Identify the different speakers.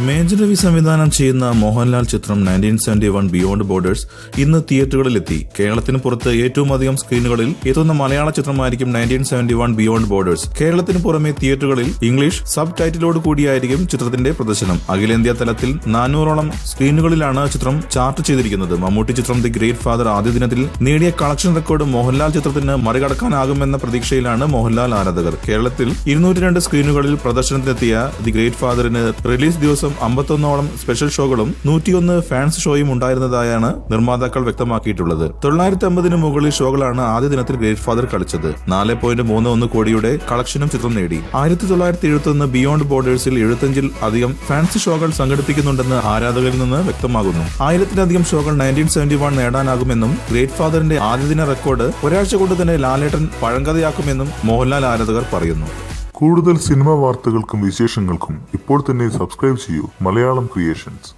Speaker 1: Major Ravi സംവിധാനം ചെയ്യുന്ന മോഹൻലാൽ ചിത്രം 1971 ബിയോണ്ട് ബോർഡേഴ്സ് ഇന്ന് തിയേറ്ററുകളിലെത്തി. കേരളത്തിന് പുറത്ത് ഏറ്റവും അധികം സ്ക്രീനുകളിൽ എത്തുന്ന മലയാള ചിത്രമായിരിക്കും 1971 ബിയോണ്ട് ബോർഡേഴ്സ്. കേരളത്തിന് പുറമെ തിയേറ്ററുകളിൽ ഇംഗ്ലീഷ് സബ് ടൈറ്റിലോട് കൂടിയായിരിക്കും ചിത്രത്തിന്റെ പ്രദർശനം. അഖിലേന്ത്യാ തലത്തിൽ 400ഓളം സ്ക്രീനുകളിലാണ് ചിത്രം ചാർട്ട് ചെയ്തിരിക്കുന്നത്. മമ്മൂട്ടി ചിത്രം ദി ഗ്രേറ്റ് ഫാദർ ആദ്യ ദിനത്തിൽ നേടിയ കളക്ഷൻ റെക്കോർഡ് മോഹൻലാൽ ചിത്രത്തിന് മറികടക്കാനാകുമെന്ന പ്രതീക്ഷയിലാണ് മോഹൻലാൽ ആരാധകർ. കേരളത്തിൽ 202 സ്ക്രീനുകളിൽ പ്രദർശനത്തിനെത്തിയ ദി ഗ്രേറ്റ് ഫാദറിന് റിലീസ് ദിവസം 51ഓളം സ്പെഷ്യൽ ഷോകളും 101 ഫാൻസ് ഷോയും ഉണ്ടായിരുന്നതായാണ് നിർമ്മാതാക്കൾ വ്യക്തമാക്കിയിട്ടുള്ളത്. 950 മുകളിൽ ഷോകളാണ് ആദ്യ ദിനത്തിൽ ഗ്രേറ്റ് ഫാദർ കളിച്ചത്. 4.31 കോടിയുടെ കളക്ഷനും ചിത്രം നേടി. 1971 ബിയോണ്ട് ബോർഡേഴ്സിൽ 75ൽ അധികം ഫാൻസ് ഷോകൾ സംഘടിപ്പിക്കുന്നുണ്ടെന്ന് ആരാധകരിൽ നിന്ന് വ്യക്തമാകുന്നു. 1000-ലധികം ഷോകൾ 1971 നേടാനാകുമെന്നും ഗ്രേറ്റ് ഫാദറിന്റെ ആദ്യദിന റെക്കോർഡ് ഒരാഴ്ച കൊണ്ട് തന്നെ ലാലേട്ടൻ പഴങ്കഥയാക്കുമെന്നും മോഹൻലാൽ ആരാധകർ പറയുന്നു.
Speaker 2: കൂടുതൽ സിനിമാ വാർത്തകൾക്കും വിശേഷങ്ങൾക്കും ഇപ്പോൾ തന്നെ സബ്സ്ക്രൈബ് ചെയ്യൂ മലയാളം ക്രിയേഷൻസ്.